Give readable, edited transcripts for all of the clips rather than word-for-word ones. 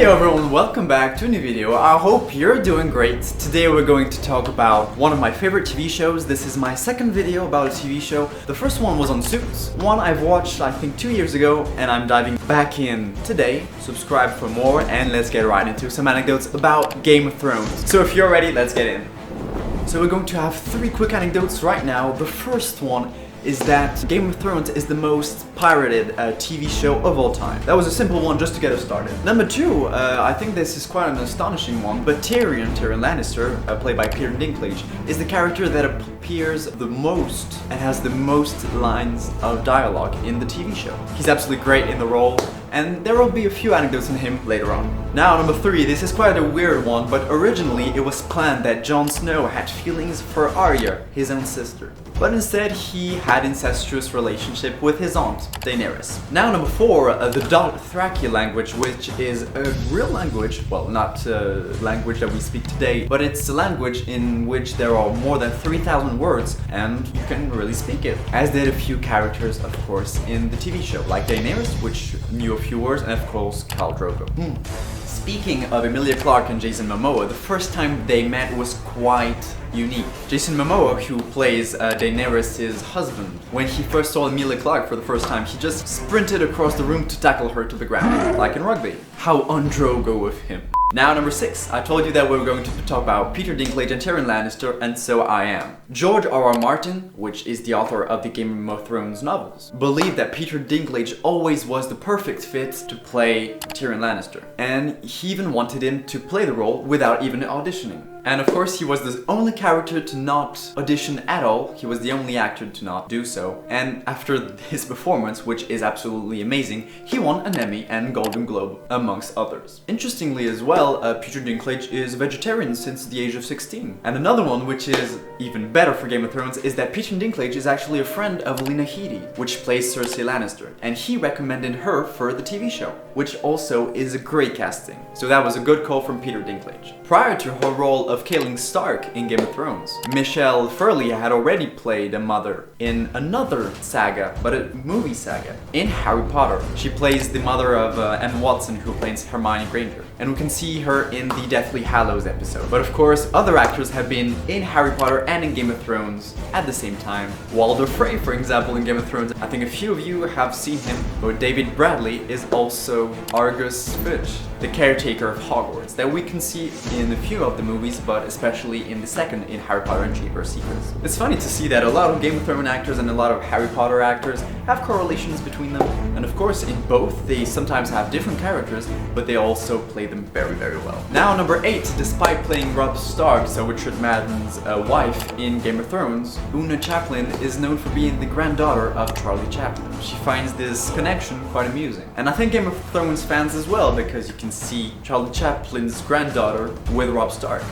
Hey everyone, welcome back to a new video. I hope you're doing great. Today we're going to talk about one of my favorite TV shows. This is my second video about a TV show. The first one was on Suits, one I've watched I think 2 years ago, and I'm diving back in today. Subscribe for more and let's get right into some anecdotes about Game of Thrones. So if you're ready, let's get in. So we're going to have 3 quick anecdotes right now. The first one is that Game of Thrones is the most pirated TV show of all time. That was a simple one just to get us started. Number 2, I think this is quite an astonishing one, but Tyrion Lannister, played by Peter Dinklage, is the character that appears the most and has the most lines of dialogue in the TV show. He's absolutely great in the role, and there will be a few anecdotes on him later on. Now, number 3, this is quite a weird one, but originally it was planned that Jon Snow had feelings for Arya, his own sister. But instead, he had incestuous relationship with his aunt, Daenerys. Now, number 4, the Dothraki language, which is a real language, well, not a language that we speak today, but it's a language in which there are more than 3,000 words, and you can really speak it. As did a few characters, of course, in the TV show, like Daenerys, which knew a few words, and of course, Khal Drogo. Speaking of Emilia Clarke and Jason Momoa, the first time they met was quite unique. Jason Momoa, who plays Daenerys' husband, when he first saw Emilia Clarke for the first time, he just sprinted across the room to tackle her to the ground, like in rugby. How un-Drogo of him. Now, number 6, I told you that we were going to talk about Peter Dinklage and Tyrion Lannister, and so I am. George R.R. Martin, which is the author of the Game of Thrones novels, believed that Peter Dinklage always was the perfect fit to play Tyrion Lannister, and he even wanted him to play the role without even auditioning. And of course, he was the only character to not audition at all. He was the only actor to not do so. And after his performance, which is absolutely amazing, he won an Emmy and Golden Globe, amongst others. Interestingly as well, Peter Dinklage is a vegetarian since the age of 16. And another one, which is even better for Game of Thrones, is that Peter Dinklage is actually a friend of Lena Headey, which plays Cersei Lannister. And he recommended her for the TV show, which also is a great casting. So that was a good call from Peter Dinklage. Prior to her role of Catelyn Stark in Game of Thrones, Michelle Furley had already played a mother in another saga, but a movie saga, in Harry Potter. She plays the mother of Emma Watson, who plays Hermione Granger, and we can see her in the Deathly Hallows episode. But of course, other actors have been in Harry Potter and in Game of Thrones at the same time. Walder Frey, for example, in Game of Thrones. I think a few of you have seen him, but David Bradley is also Argus Filch, the caretaker of Hogwarts, that we can see in a few of the movies, but especially in the second, in Harry Potter and Chamber of Secrets. It's funny to see that a lot of Game of Thrones actors and a lot of Harry Potter actors have correlations between them, and of course in both they sometimes have different characters, but they also play them very, very well. Now, number 8, despite playing Robb Stark, so Richard Madden's wife in Game of Thrones, Una Chaplin is known for being the granddaughter of Charlie Chaplin. She finds this connection quite amusing. And I think Game of Thrones fans as well, because you can see Charlie Chaplin's granddaughter with Robb Stark.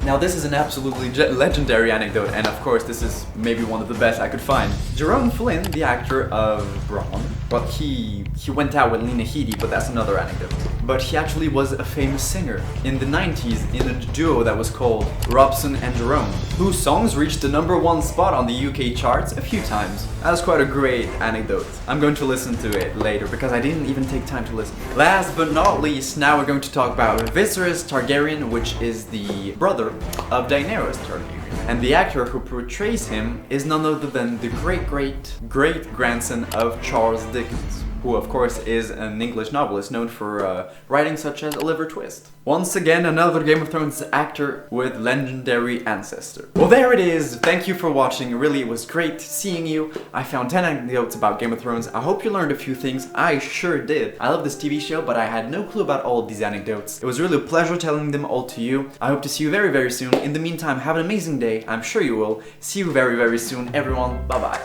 Now, this is an absolutely legendary anecdote, and of course this is maybe one of the best I could find. Jerome Flynn, the actor of Bronn, but he went out with Lena Headey, but that's another anecdote. But he actually was a famous singer in the 90s in a duo that was called Robson and Jerome, whose songs reached the #1 spot on the UK charts a few times. That was quite a great anecdote. I'm going to listen to it later because I didn't even take time to listen. Last but not least, now we're going to talk about Viserys Targaryen, which is the brother of Daenerys Targaryen. And the actor who portrays him is none other than the great-great-great-grandson of Charles Dickens, who of course is an English novelist known for writing such as Oliver Twist. Once again, another Game of Thrones actor with legendary ancestor. Well, there it is. Thank you for watching. Really, it was great seeing you. I found 10 anecdotes about Game of Thrones. I hope you learned a few things. I sure did. I love this TV show, but I had no clue about all of these anecdotes. It was really a pleasure telling them all to you. I hope to see you very, very soon. In the meantime, have an amazing day. I'm sure you will. See you very, very soon, everyone. Bye-bye.